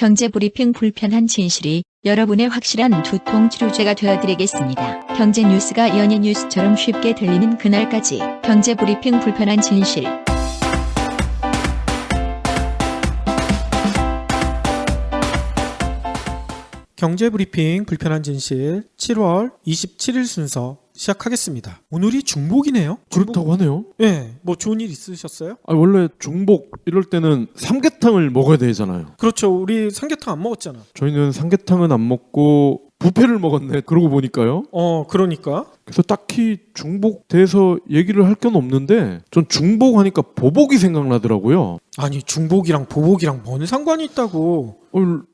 경제브리핑 불편한 진실이 여러분의 확실한 두통 치료제가 되어드리겠습니다. 경제 뉴스가 연예 뉴스처럼 쉽게 들리는 그날까지 경제브리핑 불편한 진실. 경제브리핑 불편한 진실 7월 27일 순서 시작하겠습니다. 오늘이 중복이네요. 그렇다고 하네요. 네, 뭐 좋은 일 있으셨어요? 원래 중복 이럴 때는 삼계탕을 먹어야 되잖아요. 그렇죠. 우리 삼계탕 안 먹었잖아. 저희는 삼계탕은 안 먹고 뷔페를 먹었네. 그러고 보니까요. 그러니까. 그래서 딱히 중복돼서 얘기를 할 건 없는데 전 중복하니까 보복이 생각나더라고요. 아니 중복이랑 보복이랑 뭔 상관이 있다고.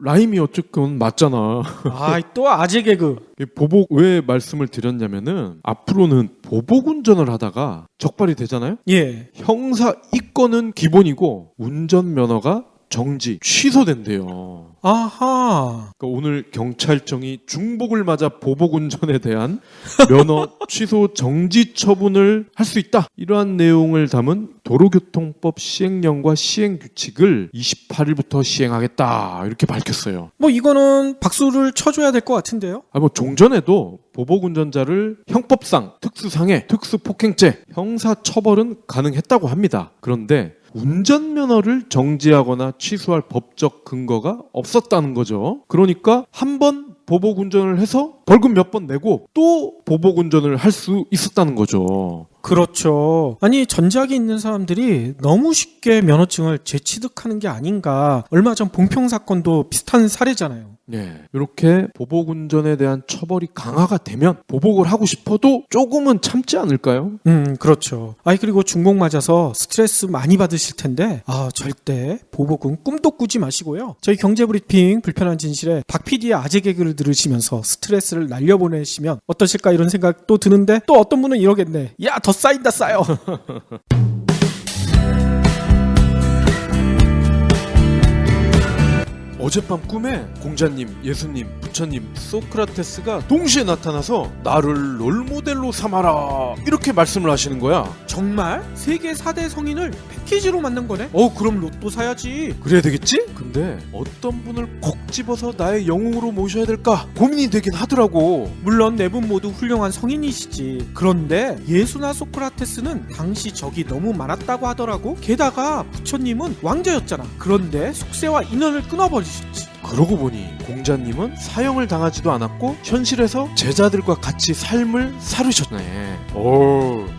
라임이 어쨌건 맞잖아. 아이 또 아재 개그. 보복 왜 말씀을 드렸냐면은 앞으로는 보복 운전을 하다가 적발이 되잖아요. 예. 형사 입건은 기본이고 운전면허가 정지, 취소된대요. 아하. 그러니까 오늘 경찰청이 중복을 맞아 보복 운전에 대한 면허 취소 정지 처분을 할 수 있다. 이러한 내용을 담은 도로교통법 시행령과 시행규칙을 28일부터 시행하겠다. 이렇게 밝혔어요. 뭐 이거는 박수를 쳐줘야 될 것 같은데요. 종전에도 보복 운전자를 형법상 특수상해, 특수폭행죄, 형사처벌은 가능했다고 합니다. 그런데 운전면허를 정지하거나 취소할 법적 근거가 없었다는 거죠. 그러니까 한 번 보복 운전을 해서 벌금 몇 번 내고 또 보복 운전을 할 수 있었다는 거죠. 그렇죠. 아니 전작이 있는 사람들이 너무 쉽게 면허증을 재취득하는 게 아닌가. 얼마 전 봉평 사건도 비슷한 사례잖아요. 네, 이렇게 보복 운전에 대한 처벌이 강화가 되면 보복을 하고 싶어도 조금은 참지 않을까요? 그렇죠. 그리고 중복 맞아서 스트레스 많이 받으실 텐데 절대 보복은 꿈도 꾸지 마시고요. 저희 경제브리핑 불편한 진실에 박 PD의 아재 개그를 들으시면서 스트레스를 날려보내시면 어떠실까 이런 생각 또 드는데 또 어떤 분은 이러겠네. 야, 더 쌓인다 쌓여. 어젯밤 꿈에 공자님, 예수님, 부처님, 소크라테스가 동시에 나타나서 나를 롤모델로 삼아라 이렇게 말씀을 하시는 거야. 정말? 세계 4대 성인을 패키지로 만든 거네? 그럼 로또 사야지. 그래야 되겠지? 근데 어떤 분을 콕 집어서 나의 영웅으로 모셔야 될까 고민이 되긴 하더라고. 물론 네 분 모두 훌륭한 성인이시지. 그런데 예수나 소크라테스는 당시 적이 너무 많았다고 하더라고. 게다가 부처님은 왕자였잖아. 그런데 숙세와 인연을 끊어버리셨지. 그러고 보니 공자님은 사형을 당하지도 않았고 현실에서 제자들과 같이 삶을 살으셨네.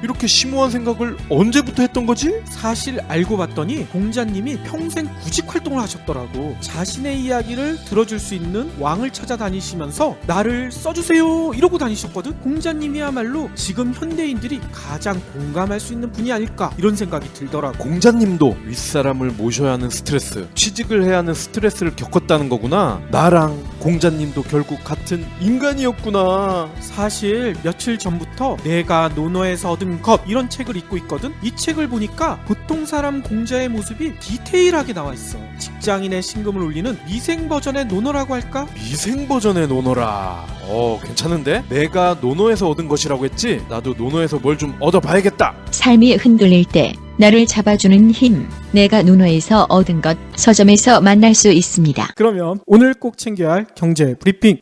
이렇게 심오한 생각을 언제부터 했던 거지? 사실 알고 봤더니 공자님이 평생 구직 활동을 하셨더라고. 자신의 이야기를 들어줄 수 있는 왕을 찾아다니시면서 나를 써주세요 이러고 다니셨거든. 공자님이야말로 지금 현대인들이 가장 공감할 수 있는 분이 아닐까 이런 생각이 들더라고. 공자님도 윗사람을 모셔야 하는 스트레스, 취직을 해야 하는 스트레스를 겪었다는 거구나. 나랑 공자님도 결국 같은 인간이었구나. 사실 며칠 전부터 내가 논어에서 얻은 것 이런 책을 읽고 있거든. 이 책을 보니까 보통 사람 공자의 모습이 디테일하게 나와 있어. 직장인의 신금을 올리는 미생 버전의 논어라고 할까? 미생 버전의 논어라. 괜찮은데? 내가 논어에서 얻은 것이라고 했지? 나도 논어에서 뭘 좀 얻어봐야겠다. 삶이 흔들릴 때 나를 잡아주는 힘. 내가 논어에서 얻은 것 서점에서 만날 수 있습니다. 그러면 오늘 꼭 챙겨야 할 경제 브리핑.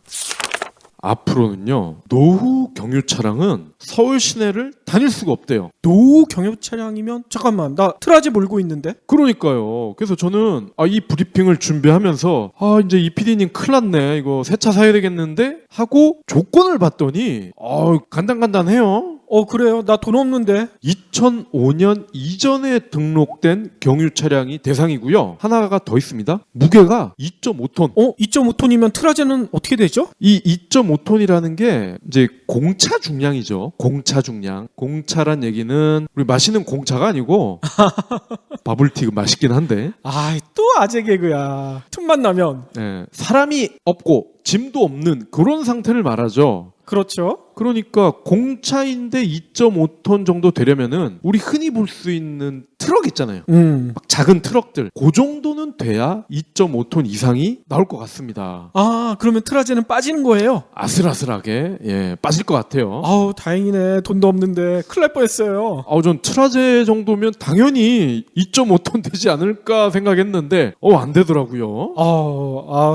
앞으로는요, 노후 경유 차량은 서울 시내를 다닐 수가 없대요. 노후 경유 차량이면 잠깐만, 나 트라지 몰고 있는데? 그러니까요. 그래서 저는 이 브리핑을 준비하면서 이제 이 PD님 큰일 났네, 이거 새 차 사야 되겠는데 하고 조건을 봤더니 간단해요. 그래요? 나 돈 없는데. 2005년 이전에 등록된 경유 차량이 대상이고요. 하나가 더 있습니다. 무게가 2.5톤. 2.5톤이면 트라제는 어떻게 되죠? 이 2.5톤이라는 게 이제 공차 중량이죠. 공차 중량. 공차란 얘기는 우리 마시는 공차가 아니고 버블티 맛있긴 한데. 또 아재 개그야. 틈만 나면. 네, 사람이 없고 짐도 없는 그런 상태를 말하죠. 그렇죠. 그러니까 공차인데 2.5톤 정도 되려면은 우리 흔히 볼 수 있는 트럭 있잖아요. 막 작은 트럭들 그 정도는 돼야 2.5톤 이상이 나올 것 같습니다. 아, 그러면 트라제는 빠지는 거예요? 아슬아슬하게 빠질 것 같아요. 아우, 다행이네. 돈도 없는데 큰일 날 뻔했어요. 전 트라제 정도면 당연히 2.5톤 되지 않을까 생각했는데 안 되더라고요.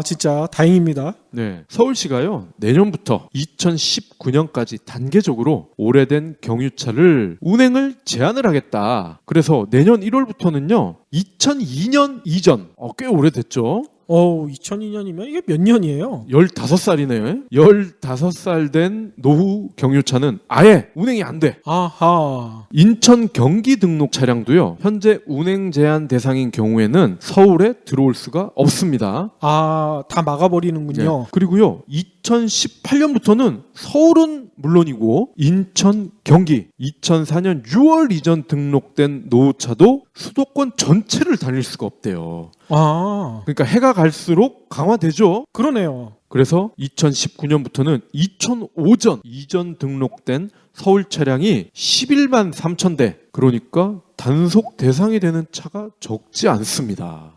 진짜 다행입니다. 네, 서울시가요 내년부터 2019년까지 단계적으로 오래된 경유차를 운행을 제한을 하겠다. 그래서 내년 1월부터는요 2002년 이전 꽤 오래됐죠. 2002년이면 이게 몇 년이에요? 15살이네요. 15살 된 노후 경유차는 아예 운행이 안 돼. 아하. 인천 경기 등록 차량도요 현재 운행 제한 대상인 경우에는 서울에 들어올 수가 없습니다. 다 막아버리는군요. 네. 그리고요 2018년부터는 서울은 물론이고 인천, 경기 2004년 6월 이전 등록된 노후차도 수도권 전체를 다닐 수가 없대요. 그러니까 해가 갈수록 강화되죠. 그러네요. 그래서 2019년부터는 2005전 이전 등록된 서울 차량이 11만 3천 대. 그러니까 단속 대상이 되는 차가 적지 않습니다.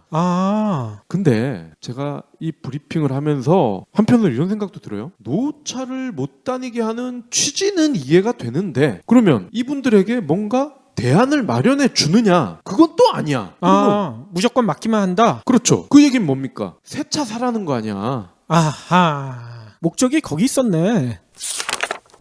근데 제가 이 브리핑을 하면서 한편으로 이런 생각도 들어요. 노후차를 못 다니게 하는 취지는 이해가 되는데 그러면 이분들에게 뭔가 대안을 마련해 주느냐? 그건 또 아니야. 무조건 맡기만 한다? 그렇죠. 그 얘기는 뭡니까? 새 차 사라는 거 아니야. 아하. 목적이 거기 있었네.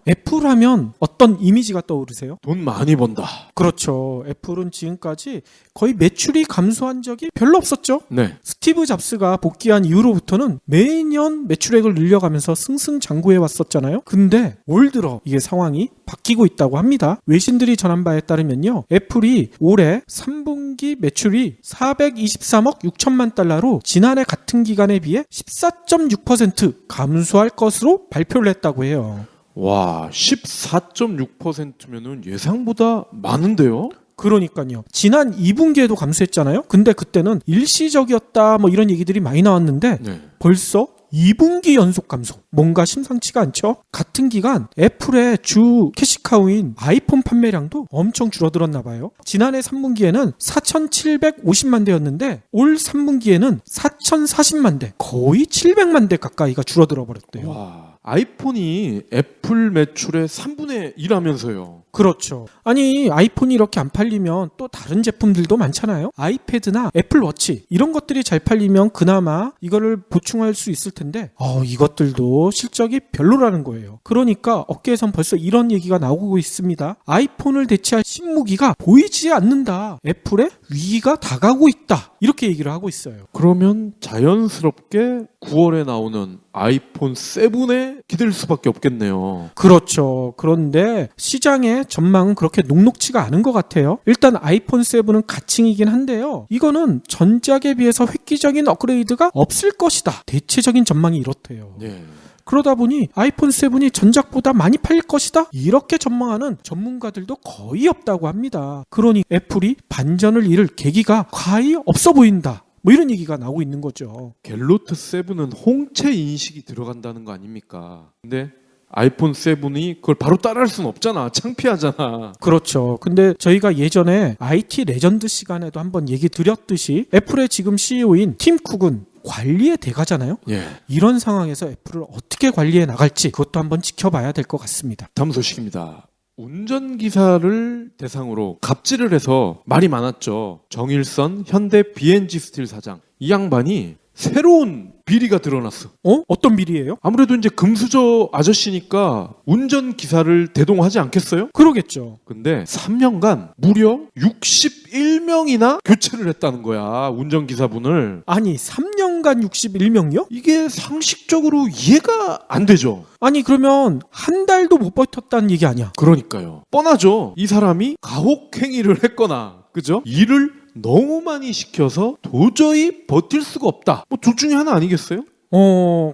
애플 하면 어떤 이미지가 떠오르세요? 돈 많이 번다. 그렇죠. 애플은 지금까지 거의 매출이 감소한 적이 별로 없었죠. 네. 스티브 잡스가 복귀한 이후로부터는 매년 매출액을 늘려가면서 승승장구해 왔었잖아요. 근데 올 들어 이게 상황이 바뀌고 있다고 합니다. 외신들이 전한 바에 따르면요. 애플이 올해 3분기 매출이 423억 6천만 달러로 지난해 같은 기간에 비해 14.6% 감소할 것으로 발표를 했다고 해요. 와, 14.6%면은 예상보다 많은데요? 그러니까요. 지난 2분기에도 감소했잖아요. 근데 그때는 일시적이었다 뭐 이런 얘기들이 많이 나왔는데 벌써 2분기 연속 감소. 뭔가 심상치가 않죠? 같은 기간 애플의 주 캐시카우인 아이폰 판매량도 엄청 줄어들었나 봐요. 지난해 3분기에는 4,750만 대였는데 올 3분기에는 4,040만 대. 거의 700만 대 가까이가 줄어들어 버렸대요. 와. 아이폰이 애플 매출의 3분의 1 하면서요. 그렇죠. 아니 아이폰이 이렇게 안 팔리면 또 다른 제품들도 많잖아요. 아이패드나 애플워치 이런 것들이 잘 팔리면 그나마 이거를 보충할 수 있을 텐데 이것들도 실적이 별로라는 거예요. 그러니까 업계에선 벌써 이런 얘기가 나오고 있습니다. 아이폰을 대체할 신무기가 보이지 않는다. 애플의 위기가 다가오고 있다. 이렇게 얘기를 하고 있어요. 그러면 자연스럽게 9월에 나오는 아이폰 7에 기댈 수밖에 없겠네요. 그렇죠. 그런데 시장의 전망은 그렇게 녹록치가 않은 것 같아요. 일단 아이폰 7은 가칭이긴 한데요. 이거는 전작에 비해서 획기적인 업그레이드가 없을 것이다. 대체적인 전망이 이렇대요. 네. 그러다 보니 아이폰 7이 전작보다 많이 팔릴 것이다. 이렇게 전망하는 전문가들도 거의 없다고 합니다. 그러니 애플이 반전을 이룰 계기가 거의 없어 보인다. 뭐 이런 얘기가 나오고 있는 거죠. 갤로트 7은 홍채 인식이 들어간다는 거 아닙니까? 근데 아이폰 7이 그걸 바로 따라할 수는 없잖아. 창피하잖아. 그렇죠. 근데 저희가 예전에 IT 레전드 시간에도 한번 얘기 드렸듯이 애플의 지금 CEO인 팀 쿡은 관리의 대가잖아요. 이런 상황에서 애플을 어떻게 관리해 나갈지 그것도 한번 지켜봐야 될 것 같습니다. 다음 소식입니다. 운전기사를 대상으로 갑질을 해서 말이 많았죠. 정일선 현대 BNG 스틸 사장. 이 양반이 새로운 비리가 드러났어. 어떤 비리예요? 아무래도 이제 금수저 아저씨니까 운전기사를 대동하지 않겠어요? 그러겠죠. 근데 3년간 무려 61명이나 교체를 했다는 거야. 운전기사분을. 아니 3년간 61명이요? 이게 상식적으로 이해가 안 되죠. 아니 그러면 한 달도 못 버텼다는 얘기 아니야? 그러니까요. 뻔하죠. 이 사람이 가혹행위를 했거나 그죠? 일을 너무 많이 시켜서 도저히 버틸 수가 없다. 뭐 둘 중에 하나 아니겠어요?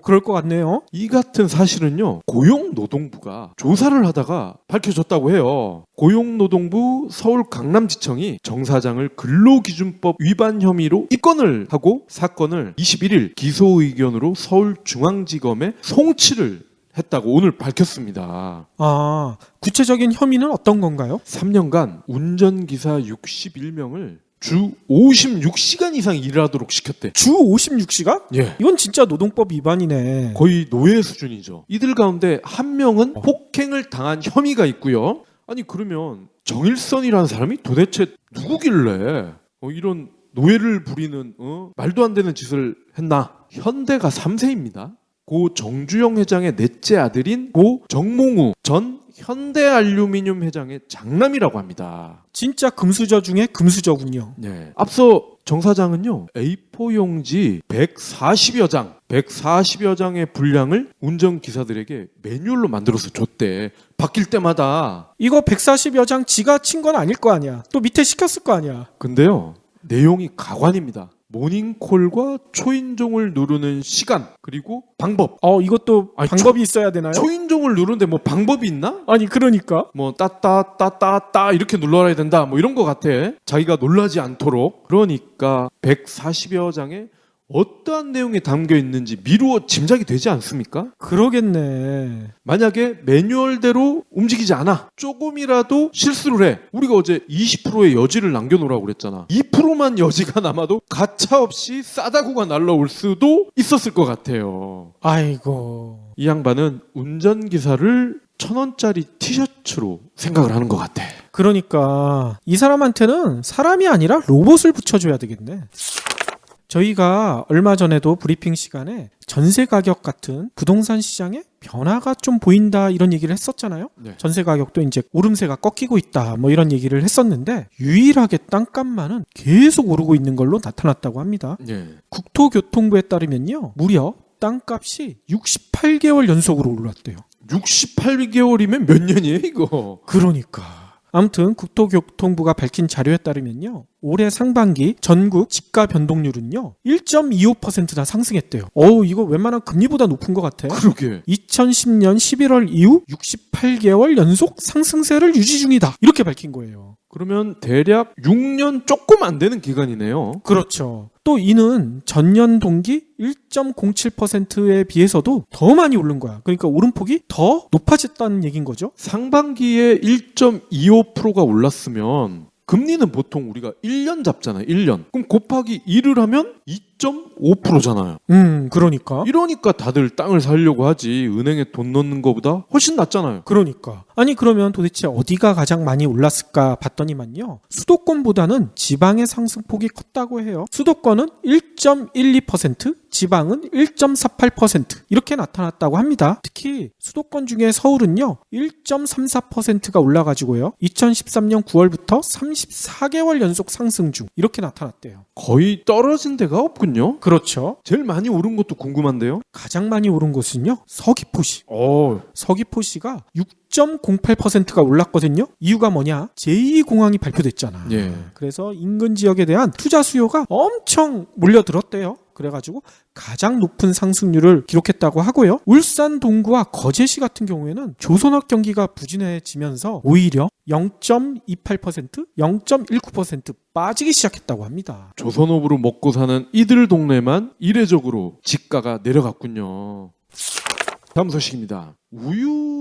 그럴 것 같네요. 이 같은 사실은요, 고용노동부가 조사를 하다가 밝혀졌다고 해요. 고용노동부 서울 강남지청이 정 사장을 근로기준법 위반 혐의로 입건을 하고 사건을 21일 기소의견으로 서울중앙지검에 송치를 했다고 오늘 밝혔습니다. 아, 구체적인 혐의는 어떤 건가요? 3년간 운전기사 61명을 주 56시간 이상 일하도록 시켰대. 주 56시간? 예. 이건 진짜 노동법 위반이네. 거의 노예 수준이죠. 이들 가운데 한 명은 폭행을 당한 혐의가 있고요. 아니 그러면 정일선이라는 사람이 도대체 누구길래 이런 노예를 부리는 말도 안 되는 짓을 했나? 현대가 3세입니다. 고 정주영 회장의 넷째 아들인 고 정몽우 전 현대알루미늄 회장의 장남이라고 합니다. 진짜 금수저 중에 금수저군요. 네. 앞서 정 사장은요, A4 용지 140여 장의 분량을 운전기사들에게 매뉴얼로 만들어서 줬대. 바뀔 때마다. 이거 140여 장 지가 친 건 아닐 거 아니야. 또 밑에 시켰을 거 아니야. 근데요, 내용이 가관입니다. 모닝콜과 초인종을 누르는 시간, 그리고 방법. 이것도 아니, 방법이 있어야 되나요? 초인종을 누르는데 뭐 방법이 있나? 아니, 그러니까. 뭐 따따따따따 이렇게 눌러야 된다 뭐 이런 거 같아. 자기가 놀라지 않도록. 그러니까 140여 장에 어떠한 내용이 담겨 있는지 미루어 짐작이 되지 않습니까? 그러겠네. 만약에 매뉴얼대로 움직이지 않아, 조금이라도 실수를 해, 우리가 어제 20%의 여지를 남겨놓으라고 그랬잖아. 2%만 여지가 남아도 가차없이 싸다구가 날라올 수도 있었을 것 같아요. 아이고. 이 양반은 운전기사를 1,000원짜리 티셔츠로 생각을 하는 것 같아. 그러니까 이 사람한테는 사람이 아니라 로봇을 붙여줘야 되겠네. 저희가 얼마 전에도 브리핑 시간에 전세 가격 같은 부동산 시장에 변화가 좀 보인다 이런 얘기를 했었잖아요. 네. 전세 가격도 이제 오름세가 꺾이고 있다 뭐 이런 얘기를 했었는데 유일하게 땅값만은 계속 오르고 있는 걸로 나타났다고 합니다. 네. 국토교통부에 따르면요. 무려 땅값이 68개월 연속으로 올랐대요. 68개월이면 몇 년이에요 이거? 그러니까. 아무튼 국토교통부가 밝힌 자료에 따르면요. 올해 상반기 전국 집가 변동률은요. 1.25%나 상승했대요. 이거 웬만한 금리보다 높은 것 같아. 그러게. 2010년 11월 이후 68개월 연속 상승세를 유지 중이다. 이렇게 밝힌 거예요. 그러면 대략 6년 조금 안 되는 기간이네요. 그렇죠. 또 이는 전년 동기 1.07%에 비해서도 더 많이 오른 거야. 그러니까 오름폭이 더 높아졌다는 얘기인 거죠. 상반기에 1.25%가 올랐으면 금리는 보통 우리가 1년 잡잖아요. 1년. 그럼 곱하기 2를 하면 2.5%잖아요. 그러니까. 이러니까 다들 땅을 사려고 하지. 은행에 돈 넣는 것보다 훨씬 낫잖아요. 그러니까. 아니 그러면 도대체 어디가 가장 많이 올랐을까 봤더니만요. 수도권보다는 지방의 상승폭이 컸다고 해요. 수도권은 1.12%, 지방은 1.48% 이렇게 나타났다고 합니다. 특히 수도권 중에 서울은요. 1.34%가 올라가지고요. 2013년 9월부터 34개월 연속 상승 중 이렇게 나타났대요. 거의 떨어진 데가 없군요. 그렇죠. 제일 많이 오른 것도 궁금한데요. 가장 많이 오른 곳은요. 서귀포시. 오. 서귀포시가 6.08%가 올랐거든요. 이유가 뭐냐? 제2공항이 발표됐잖아. 예. 그래서 인근 지역에 대한 투자 수요가 엄청 몰려들었대요. 그래가지고 가장 높은 상승률을 기록했다고 하고요. 울산 동구와 거제시 같은 경우에는 조선업 경기가 부진해지면서 오히려 0.28%, 0.19% 빠지기 시작했다고 합니다. 조선업으로 먹고 사는 이들 동네만 이례적으로 집가가 내려갔군요. 다음 소식입니다. 우유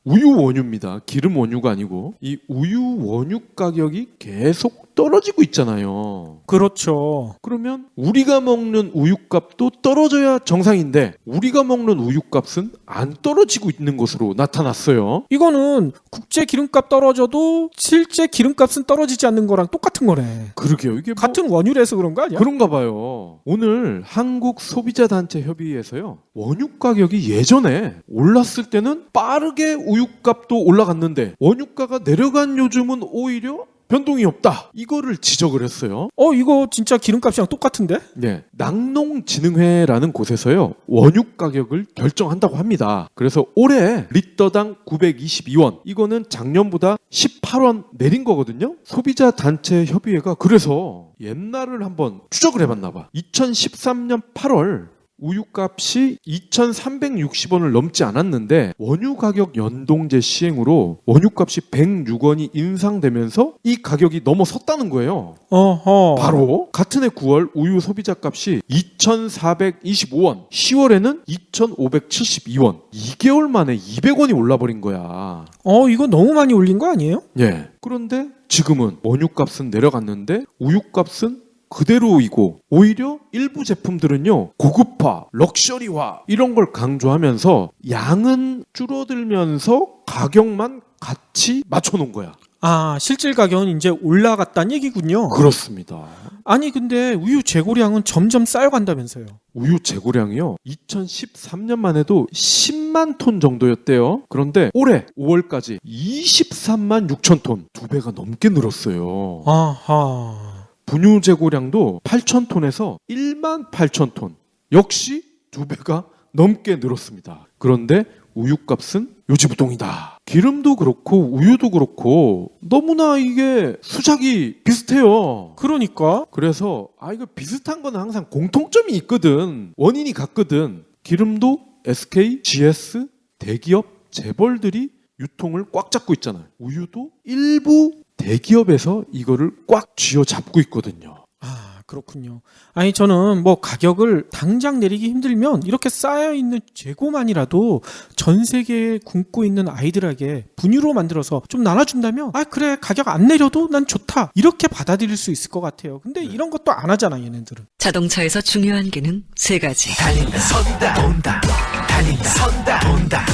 원유입니다. 기름 원유가 아니고 이 우유 원유 가격이 계속 떨어지고 있잖아요. 그렇죠. 그러면 우리가 먹는 우유값도 떨어져야 정상인데 우리가 먹는 우유값은 안 떨어지고 있는 것으로 나타났어요. 이거는 국제 기름값 떨어져도 실제 기름값은 떨어지지 않는 거랑 똑같은 거네. 그러게요. 이게 같은 원유래서 그런 거 아니야? 그런가 봐요. 오늘 한국소비자단체협의회에서요. 원유 가격이 예전에 올랐을 때는 빠르게 우유값도 올라갔는데 원유가가 내려간 요즘은 오히려 변동이 없다. 이거를 지적을 했어요. 이거 진짜 기름값이랑 똑같은데? 네, 낙농진흥회라는 곳에서요. 원유 가격을 결정한다고 합니다. 그래서 올해 리터당 922원. 이거는 작년보다 18원 내린 거거든요. 소비자단체협의회가 그래서 옛날을 한번 추적을 해봤나 봐. 2013년 8월 우유값이 2,360원을 넘지 않았는데 원유 가격 연동제 시행으로 원유값이 106원이 인상되면서 이 가격이 넘어섰다는 거예요. 어허. 바로 같은 해 9월 우유 소비자 값이 2,425원, 10월에는 2,572원. 2개월 만에 200원이 올라버린 거야. 이거 너무 많이 올린 거 아니에요? 예. 그런데 지금은 원유값은 내려갔는데 우유값은 그대로이고 오히려 일부 제품들은요 고급화, 럭셔리화 이런 걸 강조하면서 양은 줄어들면서 가격만 같이 맞춰놓은 거야. 아, 실질 가격은 이제 올라갔다는 얘기군요. 그렇습니다. 아니 근데 우유 재고량은 점점 쌓여간다면서요. 우유 재고량이요 2013년만 해도 10만 톤 정도였대요. 그런데 올해 5월까지 23만 6천 톤, 2배가 넘게 늘었어요. 아하. 분유 재고량도 8천 톤에서 1만 8천 톤, 역시 2배가 넘게 늘었습니다. 그런데 우유값은 요지부동이다. 기름도 그렇고 우유도 그렇고 너무나 이게 수작이 비슷해요. 그러니까 그래서 이거 비슷한 건 항상 공통점이 있거든. 원인이 같거든. 기름도 SK, GS, 대기업, 재벌들이 유통을 꽉 잡고 있잖아요. 우유도 일부 대기업에서 이거를 꽉 쥐어잡고 있거든요. 아, 그렇군요. 아니 저는 뭐 가격을 당장 내리기 힘들면 이렇게 쌓여있는 재고만이라도 전 세계에 굶고 있는 아이들에게 분유로 만들어서 좀 나눠준다면 그래 가격 안 내려도 난 좋다 이렇게 받아들일 수 있을 것 같아요. 근데 이런 것도 안 하잖아 얘네들은. 자동차에서 중요한 기능 3가지. 달린다 선다 온다 달린다 선다 온다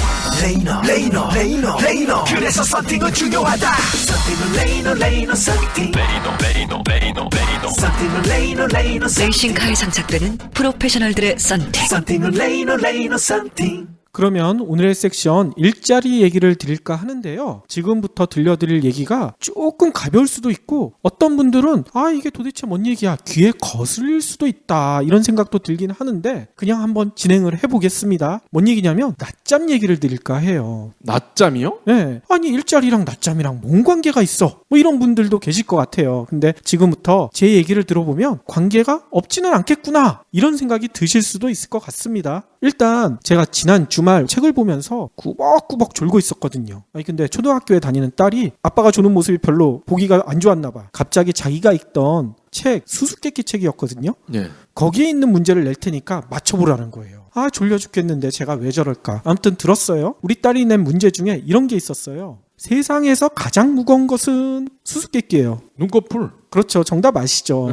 레이너 그래서 썬팅은 중요하다 썬팅은 레이너 썬팅 썬팅은 레이너 레이싱카에 장착되는 프로페셔널들의 썬팅. 썬팅은 레이너 썬팅. 그러면 오늘의 섹션 일자리 얘기를 드릴까 하는데요. 지금부터 들려드릴 얘기가 조금 가벼울 수도 있고 어떤 분들은 이게 도대체 뭔 얘기야 귀에 거슬릴 수도 있다 이런 생각도 들긴 하는데 그냥 한번 진행을 해보겠습니다. 뭔 얘기냐면 낮잠 얘기를 드릴까 해요. 낮잠이요? 네. 아니 일자리랑 낮잠이랑 뭔 관계가 있어? 뭐 이런 분들도 계실 것 같아요. 근데 지금부터 제 얘기를 들어보면 관계가 없지는 않겠구나 이런 생각이 드실 수도 있을 것 같습니다. 일단 제가 지난 주말 책을 보면서 꾸벅꾸벅 졸고 있었거든요. 아니 근데 초등학교에 다니는 딸이 아빠가 조는 모습이 별로 보기가 안 좋았나 봐. 갑자기 자기가 읽던 책 수수께끼 책이었거든요. 예. 거기에 있는 문제를 낼 테니까 맞춰보라는 거예요. 졸려 죽겠는데 제가 왜 저럴까. 아무튼 들었어요. 우리 딸이 낸 문제 중에 이런 게 있었어요. 세상에서 가장 무거운 것은 수수께끼예요. 눈꺼풀. 그렇죠. 정답 아시죠?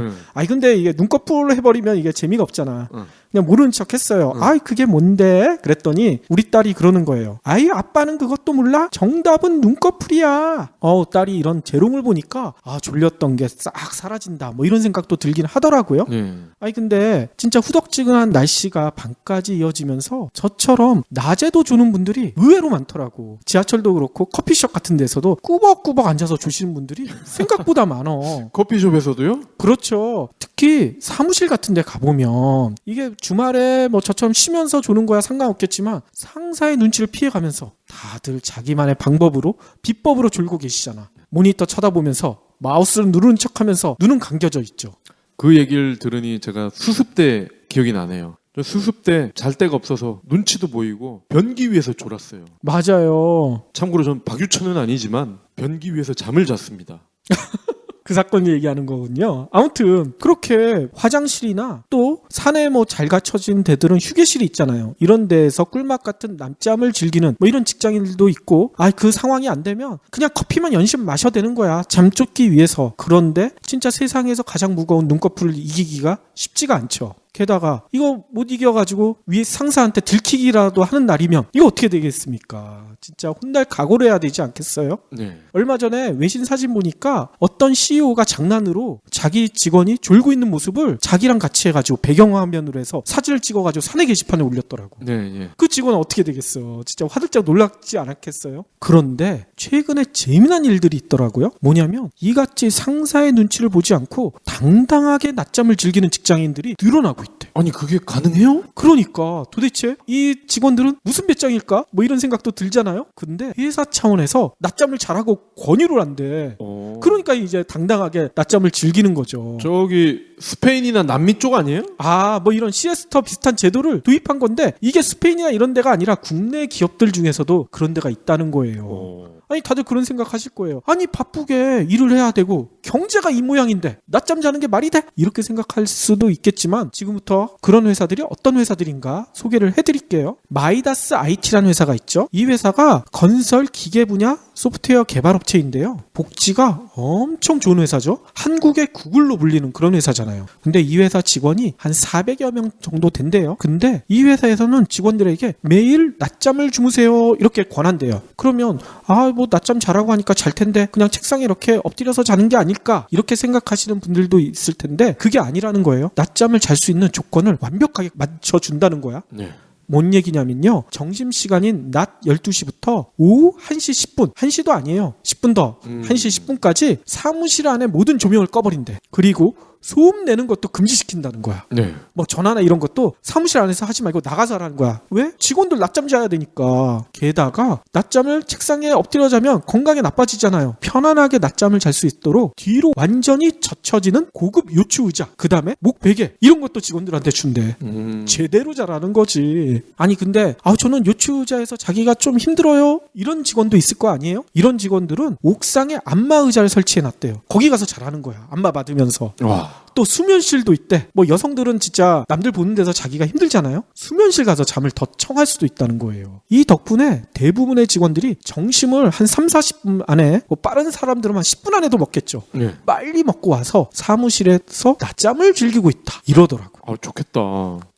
근데 이게 눈꺼풀 해버리면 이게 재미가 없잖아. 그냥 모르는 척 했어요. 그게 뭔데? 그랬더니 우리 딸이 그러는 거예요. 아빠는 그것도 몰라? 정답은 눈꺼풀이야. 딸이 이런 재롱을 보니까 졸렸던 게 싹 사라진다. 뭐 이런 생각도 들긴 하더라고요. 근데 진짜 후덕지근한 날씨가 밤까지 이어지면서 저처럼 낮에도 조는 분들이 의외로 많더라고. 지하철도 그렇고 커피숍 같은 데서도 꾸벅꾸벅 앉아서 조시는 분들이 생각보다 많어. 커피숍에서도요? 그렇죠. 특히 사무실 같은 데 가보면 이게 주말에 뭐 저처럼 쉬면서 조는 거야 상관없겠지만 상사의 눈치를 피해가면서 다들 자기만의 방법으로 비법으로 졸고 계시잖아. 모니터 쳐다보면서 마우스를 누르는 척하면서 눈은 감겨져 있죠. 그 얘기를 들으니 제가 수습 때 기억이 나네요. 저 수습 때 잘 데가 없어서 눈치도 보이고 변기 위에서 졸았어요. 맞아요. 참고로 전 박유천은 아니지만 변기 위에서 잠을 잤습니다. 그 사건 얘기하는 거군요. 아무튼 그렇게 화장실이나 또 산에 뭐 잘 갖춰진 데들은 휴게실이 있잖아요. 이런 데에서 꿀맛 같은 낮잠을 즐기는 뭐 이런 직장인들도 있고 그 상황이 안 되면 그냥 커피만 연신 마셔야 되는 거야. 잠 쫓기 위해서. 그런데 진짜 세상에서 가장 무거운 눈꺼풀을 이기기가 쉽지가 않죠. 게다가 이거 못 이겨가지고 위에 상사한테 들키기라도 하는 날이면 이거 어떻게 되겠습니까? 진짜 혼날 각오를 해야 되지 않겠어요? 네. 얼마 전에 외신 사진 보니까 어떤 CEO가 장난으로 자기 직원이 졸고 있는 모습을 자기랑 같이 해가지고 배경화면으로 해서 사진을 찍어가지고 사내 게시판에 올렸더라고. 네, 예. 그 직원은 어떻게 되겠어? 진짜 화들짝 놀랍지 않았겠어요? 그런데 최근에 재미난 일들이 있더라고요. 뭐냐면 이같이 상사의 눈치를 보지 않고 당당하게 낮잠을 즐기는 직장인들이 늘어나고 있대. 아니 그게 가능해요? 그러니까 도대체 이 직원들은 무슨 배짱일까? 뭐 이런 생각도 들잖아요. 근데 회사 차원에서 낮잠을 잘하고 권유를 한대. 그러니까 이제 당당하게 낮잠을 즐기는 거죠. 저기 스페인이나 남미 쪽 아니에요? 뭐 이런 시에스터 비슷한 제도를 도입한 건데 이게 스페인이나 이런 데가 아니라 국내 기업들 중에서도 그런 데가 있다는 거예요. 아니 다들 그런 생각하실 거예요. 아니 바쁘게 일을 해야 되고 경제가 이 모양인데 낮잠 자는 게 말이 돼? 이렇게 생각할 수도 있겠지만 지금부터 그런 회사들이 어떤 회사들인가 소개를 해드릴게요. 마이다스 IT라는 회사가 있죠. 이 회사가 건설 기계 분야 소프트웨어 개발업체인데요. 복지가 엄청 좋은 회사죠. 한국의 구글로 불리는 그런 회사잖아요. 근데 이 회사 직원이 한 400여 명 정도 된대요. 근데 이 회사에서는 직원들에게 매일 낮잠을 주무세요 이렇게 권한대요. 그러면 뭐 낮잠 자라고 하니까 잘 텐데 그냥 책상에 이렇게 엎드려서 자는 게 아닐까 이렇게 생각하시는 분들도 있을 텐데 그게 아니라는 거예요. 낮잠을 잘 수 있는 조건을 완벽하게 맞춰준다는 거야. 네. 뭔 얘기냐면요. 점심시간인 낮 12시부터 오후 1시 10분 1시도 아니에요. 10분 더 1시 10분까지 사무실 안에 모든 조명을 꺼버린대. 그리고 소음 내는 것도 금지시킨다는 거야. 네. 뭐 전화나 이런 것도 사무실 안에서 하지 말고 나가서 하라는 거야. 왜? 직원들 낮잠 자야 되니까. 게다가 낮잠을 책상에 엎드려 자면 건강에 나빠지잖아요. 편안하게 낮잠을 잘 수 있도록 뒤로 완전히 젖혀지는 고급 요추 의자, 그 다음에 목 베개 이런 것도 직원들한테 준대. 제대로 자라는 거지. 아니 근데 저는 요추 의자에서 자기가 좀 힘들어요 이런 직원도 있을 거 아니에요? 이런 직원들은 옥상에 안마 의자를 설치해놨대요. 거기 가서 자라는 거야. 안마 받으면서. 와. 또 수면실도 있대. 뭐 여성들은 진짜 남들 보는 데서 자기가 힘들잖아요. 수면실 가서 잠을 더 청할 수도 있다는 거예요. 이 덕분에 대부분의 직원들이 점심을 한 3, 40분 안에 뭐 빠른 사람들은 한 10분 안에도 먹겠죠. 네. 빨리 먹고 와서 사무실에서 낮잠을 즐기고 있다. 이러더라고. 좋겠다.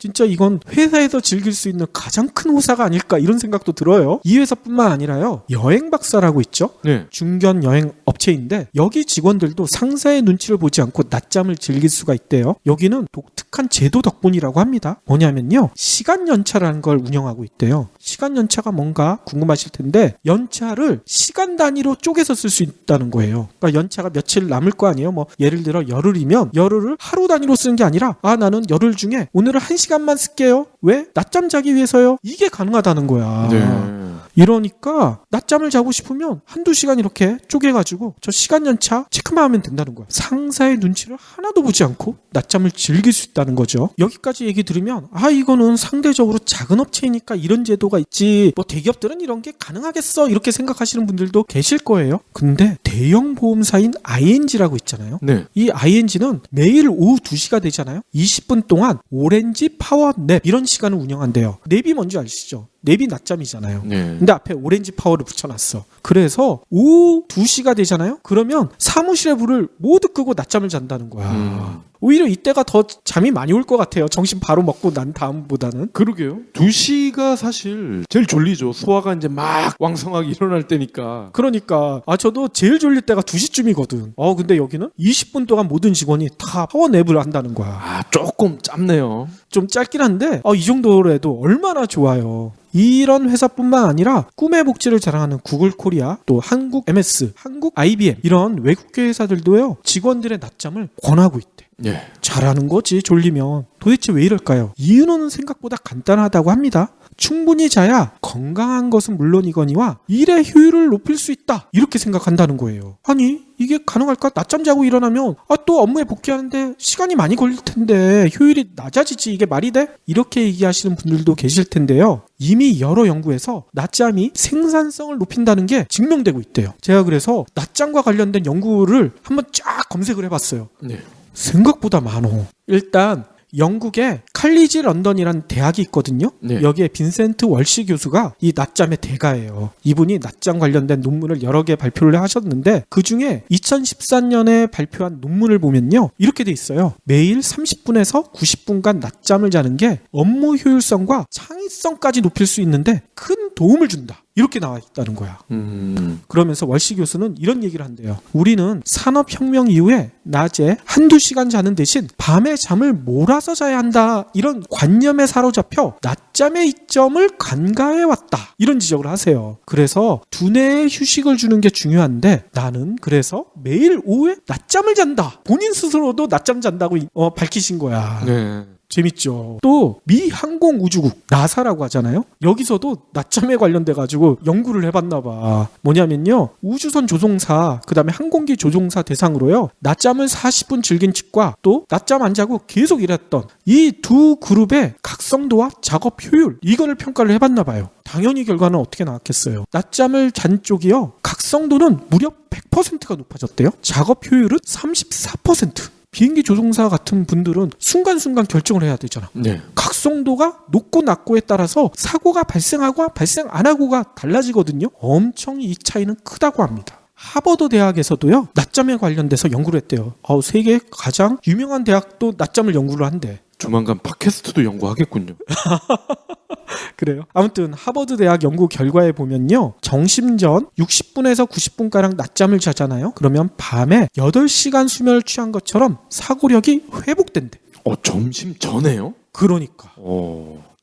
진짜 이건 회사에서 즐길 수 있는 가장 큰 호사가 아닐까 이런 생각도 들어요. 이 회사뿐만 아니라요. 여행박사라고 있죠. 네. 중견 여행 업체인데 여기 직원들도 상사의 눈치를 보지 않고 낮잠을 즐길 수가 있대요. 여기는 독특한 제도 덕분이라고 합니다. 뭐냐면요. 시간 연차라는 걸 운영하고 있대요. 시간 연차가 뭔가 궁금하실 텐데 연차를 시간 단위로 쪼개서 쓸 수 있다는 거예요. 그러니까 연차가 며칠 남을 거 아니에요. 뭐 예를 들어 열흘이면 열흘을 하루 단위로 쓰는 게 아니라 나는 열흘 중에 오늘은 1시간만 쓸게요. 왜? 낮잠 자기 위해서요. 이게 가능하다는 거야. 네. 이러니까 낮잠을 자고 싶으면 한두 시간 이렇게 쪼개가지고 저 시간 연차 체크만 하면 된다는 거야. 상사의 눈치를 하나도 보지 않고 낮잠을 즐길 수 있다는 거죠. 여기까지 얘기 들으면 이거는 상대적으로 작은 업체이니까 이런 제도가 있지 뭐 대기업들은 이런 게 가능하겠어 이렇게 생각하시는 분들도 계실 거예요. 근데 대형 보험사인 ING라고 있잖아요. 네. 이 ING는 매일 오후 2시가 되잖아요. 20분 동안 오렌지 파워 냅 이런 시간을 운영한대요. 냅이 뭔지 아시죠? 냅이 낮잠이잖아요. 네. 근데 앞에 오렌지 파워를 붙여놨어. 그래서 오후 2시가 되잖아요. 그러면 사무실의 불을 모두 끄고 낮잠을 잔다는 거야. 오히려 이때가 더 잠이 많이 올 것 같아요. 점심 바로 먹고 난 다음보다는. 그러게요. 2시가 사실 제일 졸리죠. 소화가 이제 막 왕성하게 일어날 때니까. 그러니까 저도 제일 졸릴 때가 2시쯤이거든. 근데 여기는 20분 동안 모든 직원이 다 파워냅을 한다는 거야. 조금 짧네요. 좀 짧긴 한데 이 정도로 도 얼마나 좋아요. 이런 회사뿐만 아니라 꿈의 복지를 자랑하는 구글 코리아, 또 한국 MS, 한국 IBM 이런 외국계 회사들도요. 직원들의 낮잠을 권하고 있대. 예. 잘하는 거지 졸리면. 도대체 왜 이럴까요? 이유는 생각보다 간단하다고 합니다. 충분히 자야 건강한 것은 물론이거니와 일의 효율을 높일 수 있다 이렇게 생각한다는 거예요. 아니 이게 가능할까? 낮잠 자고 일어나면 또 업무에 복귀하는데 시간이 많이 걸릴 텐데 효율이 낮아지지 이게 말이 돼? 이렇게 얘기하시는 분들도 계실 텐데요. 이미 여러 연구에서 낮잠이 생산성을 높인다는 게 증명되고 있대요. 제가 그래서 낮잠과 관련된 연구를 한번 쫙 검색을 해봤어요. 네. 생각보다 많어. 일단 영국의 칼리지 런던이라는 대학이 있거든요. 네. 여기에 빈센트 월시 교수가 이 낮잠의 대가예요. 이분이 낮잠 관련된 논문을 여러 개 발표를 하셨는데 그중에 2014년에 발표한 논문을 보면요. 이렇게 돼 있어요. 매일 30분에서 90분간 낮잠을 자는 게 업무 효율성과 창의성까지 높일 수 있는데 큰 도움을 준다. 이렇게 나와 있다는 거야. 그러면서 월시 교수는 이런 얘기를 한대요. 우리는 산업혁명 이후에 낮에 한두 시간 자는 대신 밤에 잠을 몰아서 자야 한다. 이런 관념에 사로잡혀 낮잠의 이점을 간과해왔다. 이런 지적을 하세요. 그래서 두뇌에 휴식을 주는 게 중요한데 나는 그래서 매일 오후에 낮잠을 잔다. 본인 스스로도 낮잠 잔다고 밝히신 거야. 네. 재밌죠. 또 미 항공우주국 나사라고 하잖아요. 여기서도 낮잠에 관련돼 가지고 연구를 해봤나 봐. 뭐냐면요, 우주선 조종사 그다음에 항공기 조종사 대상으로요, 낮잠을 40분 즐긴 측과 또 낮잠 안 자고 계속 일했던 이 두 그룹의 각성도와 작업 효율, 이거를 평가를 해봤나 봐요. 당연히 결과는 어떻게 나왔겠어요. 낮잠을 잔 쪽이요, 각성도는 무려 100%가 높아졌대요. 작업 효율은 34%. 비행기 조종사 같은 분들은 순간순간 결정을 해야 되잖아. 네. 각성도가 높고 낮고에 따라서 사고가 발생하고 발생 안 하고가 달라지거든요. 엄청 이 차이는 크다고 합니다. 하버드 대학에서도요, 낮잠에 관련돼서 연구를 했대요. 세계 가장 유명한 대학도 낮잠을 연구를 한대. 조만간 팟캐스트도 연구하겠군요. 그래요. 아무튼 하버드 대학 연구 결과에 보면요, 정심 전 60분에서 90분가량 낮잠을 자잖아요. 그러면 밤에 8시간 수면을 취한 것처럼 사고력이 회복된대. 점심 전에요? 그러니까.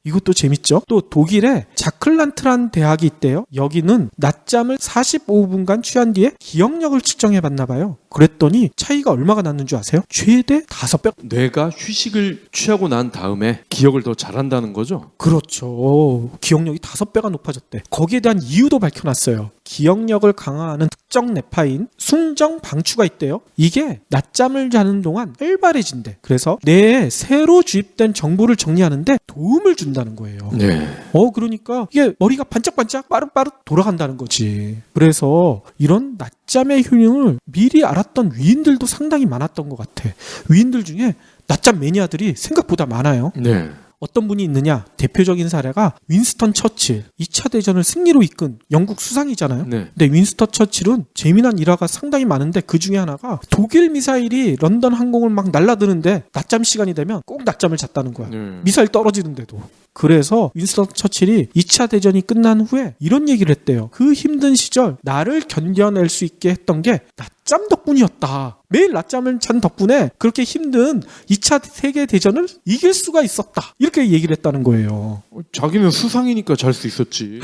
이것도 재밌죠? 또 독일에 자클란트란 대학이 있대요. 여기는 낮잠을 45분간 취한 뒤에 기억력을 측정해 봤나 봐요. 그랬더니 차이가 얼마가 났는 줄 아세요? 최대 5배. 뇌가 휴식을 취하고 난 다음에 기억을 더 잘한다는 거죠? 그렇죠. 기억력이 5배가 높아졌대. 거기에 대한 이유도 밝혀놨어요. 기억력을 강화하는 특정 뇌파인 숭정 방추가 있대요. 이게 낮잠을 자는 동안 활발해진대. 그래서 뇌에 새로 주입된 정보를 정리하는데 도움을 준다는 거예요. 네. 그러니까 이게 머리가 반짝반짝 빠르빠르 돌아간다는 거지. 그래서 이런 낮잠의 효능을 미리 알았던 위인들도 상당히 많았던 것 같아. 위인들 중에 낮잠 매니아들이 생각보다 많아요. 네. 어떤 분이 있느냐? 대표적인 사례가 윈스턴 처칠. 2차 대전을 승리로 이끈 영국 수상이잖아요. 네. 근데 윈스턴 처칠은 재미난 일화가 상당히 많은데 그 중에 하나가 독일 미사일이 런던 항공을 막 날라드는데 낮잠 시간이 되면 꼭 낮잠을 잤다는 거야. 미사일 떨어지는데도. 그래서 윈스턴 처칠이 2차 대전이 끝난 후에 이런 얘기를 했대요. 그 힘든 시절 나를 견뎌낼 수 있게 했던 게 낮잠 덕분이었다. 매일 낮잠을 잔 덕분에 그렇게 힘든 2차 세계대전을 이길 수가 있었다. 이렇게 얘기를 했다는 거예요. 자기는 수상이니까 잘 수 있었지.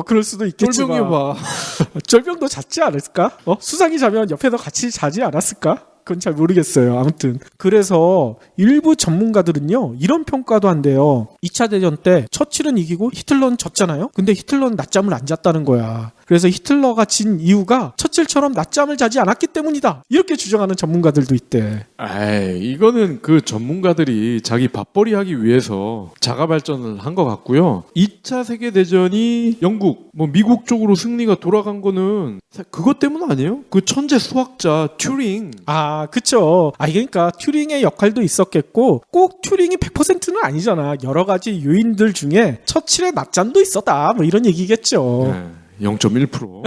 그럴 수도 있겠지만. 쫄병이 봐. 쫄병도 잤지 않았을까? 수상이 자면 옆에서 같이 자지 않았을까? 그건 잘 모르겠어요. 아무튼 그래서 일부 전문가들은요, 이런 평가도 한대요. 2차 대전 때 처칠은 이기고 히틀러는 졌잖아요. 근데 히틀러는 낮잠을 안 잤다는 거야. 그래서 히틀러가 진 이유가 처칠처럼 낮잠을 자지 않았기 때문이다. 이렇게 주장하는 전문가들도 있대. 이거는 그 전문가들이 자기 밥벌이 하기 위해서 자가 발전을 한 것 같고요. 2차 세계대전이 영국, 미국 쪽으로 승리가 돌아간 거는 그것 때문 아니에요? 그 천재 수학자 튜링. 그쵸. 그러니까 튜링의 역할도 있었겠고, 꼭 튜링이 100%는 아니잖아. 여러 가지 요인들 중에 처칠의 낮잠도 있었다. 이런 얘기겠죠. 네. 0.1%.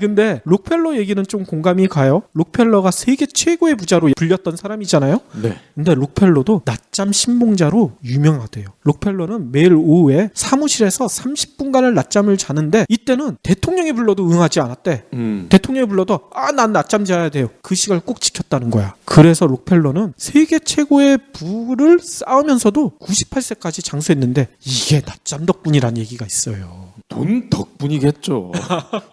근데 록펠러 얘기는 좀 공감이 가요. 록펠러가 세계 최고의 부자로 불렸던 사람이잖아요. 네. 근데 록펠러도 낮잠 신봉자로 유명하대요. 록펠러는 매일 오후에 사무실에서 30분간을 낮잠을 자는데 이때는 대통령이 불러도 응하지 않았대. 대통령이 불러도 난 낮잠 자야 돼요. 그 시간을 꼭 지켰다는 거야. 그래서 록펠러는 세계 최고의 부를 쌓으면서도 98세까지 장수했는데 이게 낮잠 덕분이란 얘기가 있어요. 돈 덕분이겠죠.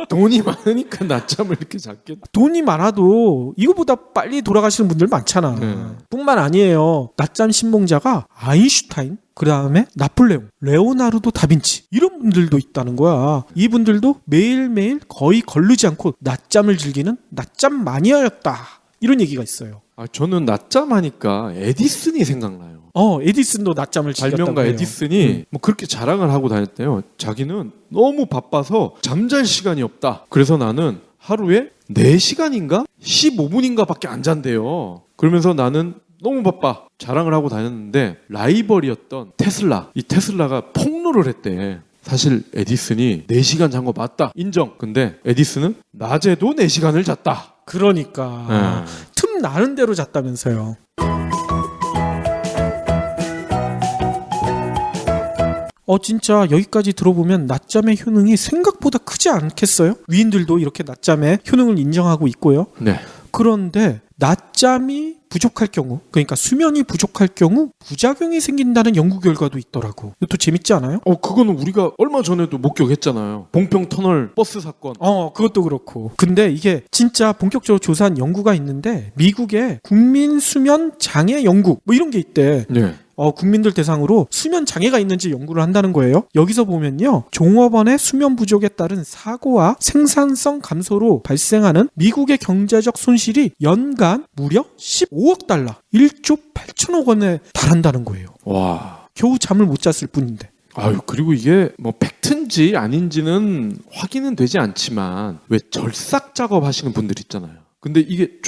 돈이 많으니까 낮잠을 이렇게 잤겠다. 돈이 많아도 이거보다 빨리 돌아가시는 분들 많잖아. 뿐만 아니에요. 낮잠 신봉자가 아인슈타인, 그 다음에 나폴레옹, 레오나르도 다빈치 이런 분들도 있다는 거야. 이분들도 매일매일 거의 거르지 않고 낮잠을 즐기는 낮잠 마니아였다. 이런 얘기가 있어요. 저는 낮잠 하니까 에디슨이 생각나요. 에디슨도 낮잠을 즐겼다고 발명가 해요. 에디슨이 그렇게 자랑을 하고 다녔대요. 자기는 너무 바빠서 잠잘 시간이 없다. 그래서 나는 하루에 4시간인가 15분인가 밖에 안 잔대요. 그러면서 나는 너무 바빠 자랑을 하고 다녔는데 라이벌이었던 테슬라, 이 테슬라가 폭로를 했대. 사실 에디슨이 4시간 잔 거 맞다. 인정. 근데 에디슨은 낮에도 4시간을 잤다. 그러니까 틈 나는 대로 잤다면서요. 진짜 여기까지 들어보면 낮잠의 효능이 생각보다 크지 않겠어요? 위인들도 이렇게 낮잠의 효능을 인정하고 있고요. 네. 그런데 낮잠이 부족할 경우, 그러니까 수면이 부족할 경우 부작용이 생긴다는 연구 결과도 있더라고. 이것도 재밌지 않아요? 그거는 우리가 얼마 전에도 목격했잖아요. 봉평 터널 버스 사건. 그것도 그렇고. 근데 이게 진짜 본격적으로 조사한 연구가 있는데 미국의 국민 수면 장애 연구 뭐 이런 게 있대. 네. 국민들 대상으로 수면 장애가 있는지 연구를 한다는 거예요. 여기서 보면요. 종업원의 수면 부족에 따른 사고와 생산성 감소로 발생하는 미국의 경제적 손실이 연간 무려 15억 달러, 1조 8천억 원에 달한다는 거예요. 와. 겨우 잠을 못 잤을 뿐인데. 그리고 이게 뭐 팩트인지 아닌지는 확인은 되지 않지만 왜 절삭 작업 하시는 분들 있잖아요. 근데 이게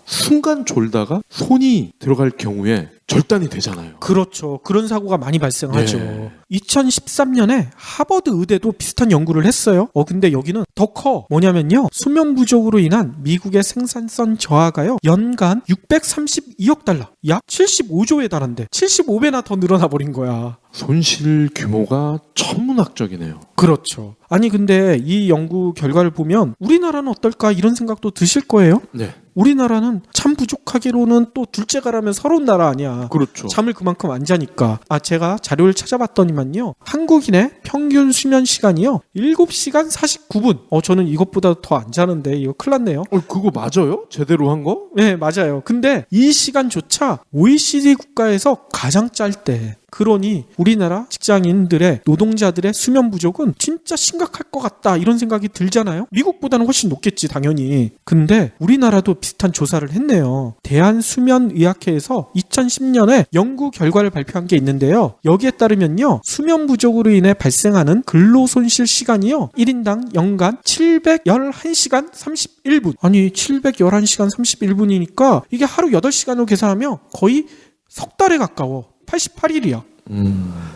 순간 졸다가 손이 들어갈 경우에 절단이 되잖아요. 그렇죠. 그런 사고가 많이 발생하죠. 네. 2013년에 하버드 의대도 비슷한 연구를 했어요. 근데 여기는 더 커. 뭐냐면요. 수면 부족으로 인한 미국의 생산성 저하가요. 연간 632억 달러. 약 75조에 달한대. 75배나 더 늘어나 버린 거야. 손실 규모가 천문학적이네요. 그렇죠. 아니 근데 이 연구 결과를 보면 우리나라는 어떨까 이런 생각도 드실 거예요. 네. 우리나라는 참 부족하기로는 또 둘째가라면 서러운 나라 아니야. 그렇죠. 잠을 그만큼 안 자니까. 제가 자료를 찾아봤더니만요. 한국인의 평균 수면 시간이요. 7시간 49분. 저는 이것보다 더 안 자는데 이거 큰일 났네요. 그거 맞아요? 제대로 한 거? 네, 맞아요. 근데 이 시간조차 OECD 국가에서 가장 짧대. 그러니 우리나라 직장인들의 노동자들의 수면 부족은 진짜 심각할 것 같다 이런 생각이 들잖아요. 미국보다는 훨씬 높겠지 당연히. 근데 우리나라도 비슷한 조사를 했네요. 대한수면의학회에서 2010년에 연구 결과를 발표한 게 있는데요. 여기에 따르면요. 수면 부족으로 인해 발생하는 근로손실 시간이요. 1인당 연간 711시간 31분. 아니 711시간 31분이니까 이게 하루 8시간으로 계산하면 거의 석 달에 가까워. 88일이야.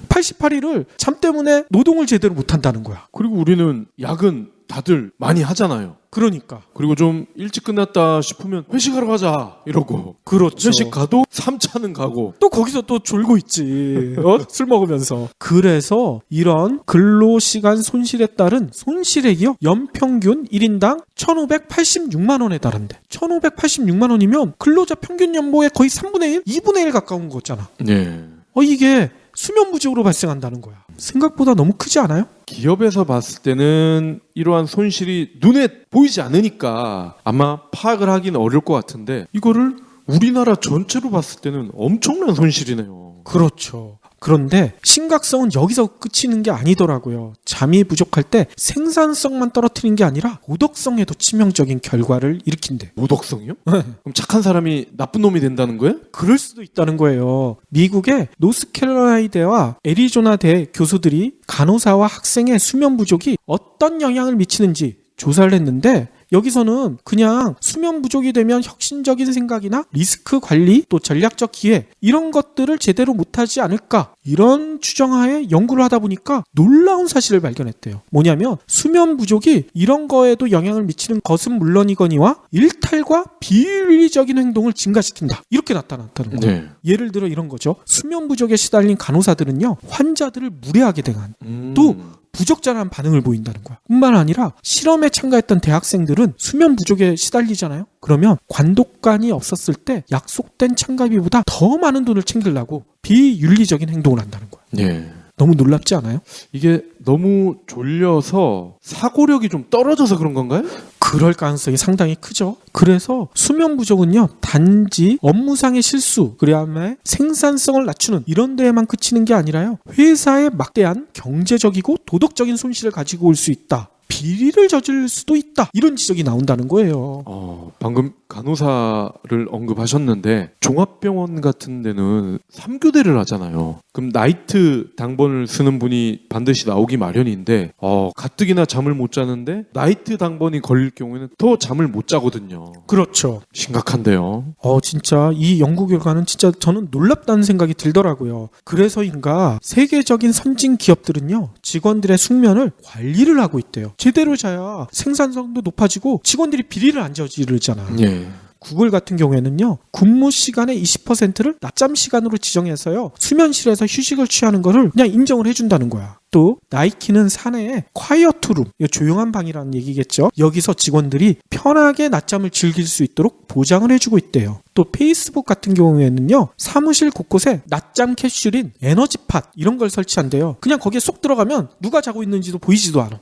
88일을 잠 때문에 노동을 제대로 못한다는 거야. 그리고 우리는 야근 다들 많이 하잖아요. 그러니까. 그리고 좀 일찍 끝났다 싶으면 회식하러 가자 이러고. 그렇죠. 회식 가도 3차는 가고. 또 거기서 또 졸고 있지. 술 먹으면서. 그래서 이런 근로시간 손실에 따른 손실액이요. 연평균 1인당 1,586만 원에 달한대. 1,586만 원이면 근로자 평균 연봉의 거의 3분의 1? 2분의 1 가까운 거잖아. 네. 이게 수면 부족으로 발생한다는 거야. 생각보다 너무 크지 않아요? 기업에서 봤을 때는 이러한 손실이 눈에 보이지 않으니까 아마 파악을 하기는 어려울 것 같은데 이거를 우리나라 전체로 봤을 때는 엄청난 손실이네요. 그렇죠. 그런데 심각성은 여기서 그치는 게 아니더라고요. 잠이 부족할 때 생산성만 떨어뜨리는 게 아니라 도덕성에도 치명적인 결과를 일으킨대. 도덕성이요? 그럼 착한 사람이 나쁜 놈이 된다는 거예요? 그럴 수도 있다는 거예요. 미국의 노스캐롤라이나대와 애리조나대 교수들이 간호사와 학생의 수면 부족이 어떤 영향을 미치는지 조사를 했는데 여기서는 그냥 수면 부족이 되면 혁신적인 생각이나 리스크 관리 또 전략적 기획 이런 것들을 제대로 못하지 않을까 이런 추정하에 연구를 하다 보니까 놀라운 사실을 발견했대요. 뭐냐면 수면 부족이 이런 거에도 영향을 미치는 것은 물론이거니와 일탈과 비윤리적인 행동을 증가시킨다. 이렇게 나타났다는 거예요. 네. 예를 들어 이런 거죠. 수면 부족에 시달린 간호사들은요. 환자들을 무례하게 대한 또 부적절한 반응을 보인다는 거야. 뿐만 아니라 실험에 참가했던 대학생들은 수면 부족에 시달리잖아요. 그러면 관독관이 없었을 때 약속된 참가비보다 더 많은 돈을 챙기려고 비윤리적인 행동을 한다는 거야. 네. 너무 놀랍지 않아요? 이게 너무 졸려서 사고력이 좀 떨어져서 그런 건가요? 그럴 가능성이 상당히 크죠. 그래서 수면 부족은요. 단지 업무상의 실수, 그다음에 생산성을 낮추는 이런 데에만 그치는 게 아니라요. 회사에 막대한 경제적이고 도덕적인 손실을 가지고 올 수 있다. 비리를 저질 수도 있다. 이런 지적이 나온다는 거예요. 방금 간호사를 언급하셨는데 종합병원 같은 데는 3교대를 하잖아요. 그럼 나이트 당번을 쓰는 분이 반드시 나오기 마련인데 가뜩이나 잠을 못 자는데 나이트 당번이 걸릴 경우에는 더 잠을 못 자거든요. 그렇죠. 심각한데요. 진짜 이 연구 결과는 진짜 저는 놀랍다는 생각이 들더라고요. 그래서인가 세계적인 선진 기업들은요. 직원들의 숙면을 관리를 하고 있대요. 제대로 자야 생산성도 높아지고 직원들이 비리를 안 저지르잖아. 예. 구글 같은 경우에는요. 근무 시간의 20%를 낮잠 시간으로 지정해서요. 수면실에서 휴식을 취하는 거를 그냥 인정을 해준다는 거야. 또 나이키는 사내에 콰이어트룸, 조용한 방이라는 얘기겠죠. 여기서 직원들이 편하게 낮잠을 즐길 수 있도록 보장을 해주고 있대요. 또 페이스북 같은 경우에는요, 사무실 곳곳에 낮잠 캡슐인 에너지팟 이런 걸 설치한대요. 그냥 거기에 쏙 들어가면 누가 자고 있는지도 보이지도 않아.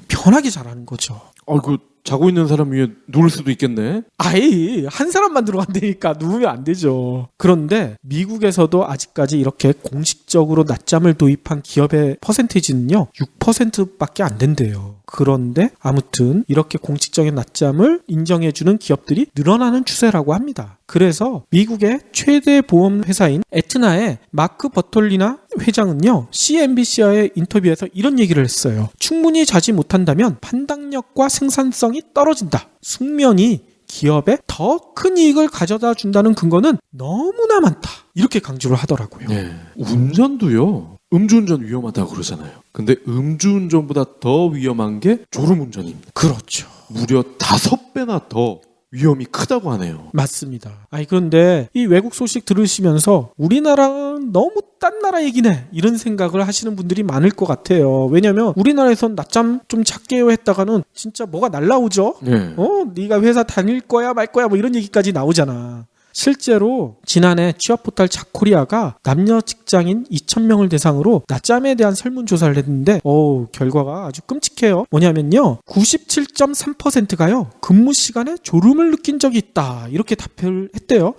편하게 자라는 거죠. 그 자고 있는 사람 위에 누울 수도 있겠네. 아예 한 사람만 들어간다니까 누우면 안 되죠. 그런데 미국에서도 아직까지 이렇게 공식적으로 낮잠을 도입한 기업의 퍼센테이지는요 6%밖에 안 된대요. 그런데 아무튼 이렇게 공식적인 낮잠을 인정해주는 기업들이 늘어나는 추세라고 합니다. 그래서 미국의 최대 보험 회사인 에트나의 마크 버톨리나 회장은요, CNBC와의 인터뷰에서 이런 얘기를 했어요. 충분히 자지 못한다면 판단력과 생산성이 떨어진다. 숙면이 기업에 더 큰 이익을 가져다 준다는 근거는 너무나 많다. 이렇게 강조를 하더라고요. 네. 운전도요. 음주운전 위험하다고 그러잖아요. 근데 음주운전보다 더 위험한 게 졸음운전입니다. 그렇죠. 무려 5배나 더 위험이 크다고 하네요. 맞습니다. 그런데 이 외국 소식 들으시면서 우리나라는 너무 딴 나라 얘기네 이런 생각을 하시는 분들이 많을 것 같아요. 왜냐면 우리나라에선 낮잠 좀 작게요 했다가는 진짜 뭐가 날라오죠. 네. 네가 회사 다닐 거야 말 거야 뭐 이런 얘기까지 나오잖아. 실제로 지난해 취업 포털 자코리아가 남녀 직장인 2,000명을 대상으로 낮잠에 대한 설문조사를 했는데 결과가 아주 끔찍해요. 뭐냐면요, 97.3%가요 근무 시간에 졸음을 느낀 적이 있다 이렇게 답변을 했대요.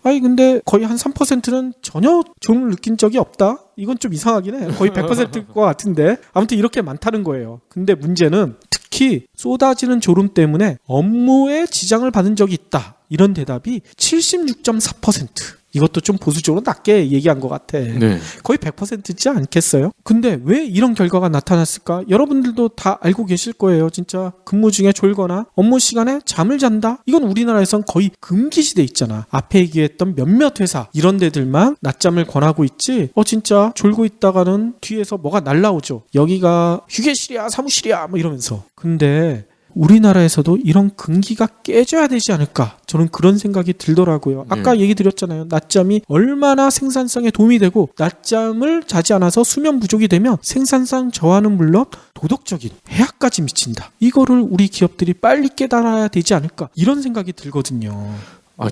네. 근데 거의 한 3%는 전혀 졸음을 느낀 적이 없다? 이건 좀 이상하긴 해. 거의 100%일 것 같은데. 아무튼 이렇게 많다는 거예요. 근데 문제는 특히 쏟아지는 졸음 때문에 업무에 지장을 받은 적이 있다. 이런 대답이 76.4%. 이것도 좀 보수적으로 낮게 얘기한 것 같아. 네. 거의 100%지 않겠어요? 근데 왜 이런 결과가 나타났을까? 여러분들도 다 알고 계실 거예요. 진짜 근무 중에 졸거나 업무 시간에 잠을 잔다? 이건 우리나라에선 거의 금기시돼 있잖아. 앞에 얘기했던 몇몇 회사 이런 데들만 낮잠을 권하고 있지. 진짜 졸고 있다가는 뒤에서 뭐가 날라오죠. 여기가 휴게실이야 사무실이야 뭐 이러면서. 근데 우리나라에서도 이런 금기가 깨져야 되지 않을까, 저는 그런 생각이 들더라고요. 아까 얘기 드렸잖아요. 낮잠이 얼마나 생산성에 도움이 되고 낮잠을 자지 않아서 수면 부족이 되면 생산성 저하는 물론 도덕적인 해악까지 미친다. 이거를 우리 기업들이 빨리 깨달아야 되지 않을까, 이런 생각이 들거든요.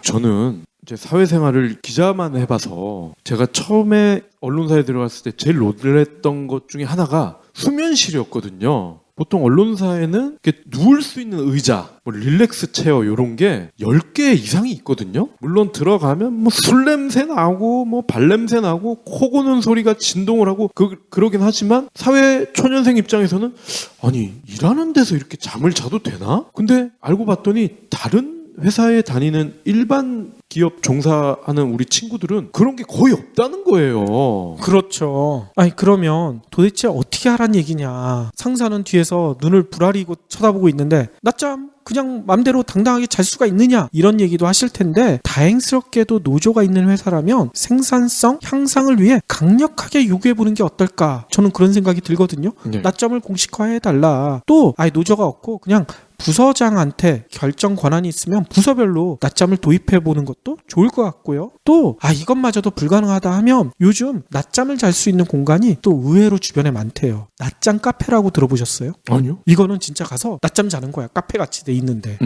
저는 이제 사회생활을 기자만 해봐서 제가 처음에 언론사에 들어갔을 때 제일 놀랬던 것 중에 하나가 수면실이었거든요. 보통 언론사에는 이렇게 누울 수 있는 의자, 뭐 릴렉스 체어 이런 게 10개 이상이 있거든요. 물론 들어가면 뭐 술 냄새 나고 뭐 발 냄새 나고 코 고는 소리가 진동을 하고 그러긴 하지만 사회 초년생 입장에서는 아니 일하는 데서 이렇게 잠을 자도 되나? 근데 알고 봤더니 다른 회사에 다니는 일반 기업 종사하는 우리 친구들은 그런 게 거의 없다는 거예요. 그렇죠. 그러면 도대체 어떻게 하란 얘기냐. 상사는 뒤에서 눈을 부라리고 쳐다보고 있는데 낮잠 그냥 맘대로 당당하게 잘 수가 있느냐, 이런 얘기도 하실 텐데, 다행스럽게도 노조가 있는 회사라면 생산성 향상을 위해 강력하게 요구해보는 게 어떨까, 저는 그런 생각이 들거든요. 네. 낮잠을 공식화해달라. 또 노조가 없고 그냥 부서장한테 결정 권한이 있으면 부서별로 낮잠을 도입해보는 것도 좋을 것 같고요. 또 이것마저도 불가능하다 하면 요즘 낮잠을 잘 수 있는 공간이 또 의외로 주변에 많대요. 낮잠 카페라고 들어보셨어요? 아니요. 이거는 진짜 가서 낮잠 자는 거야. 카페같이 돼 있는데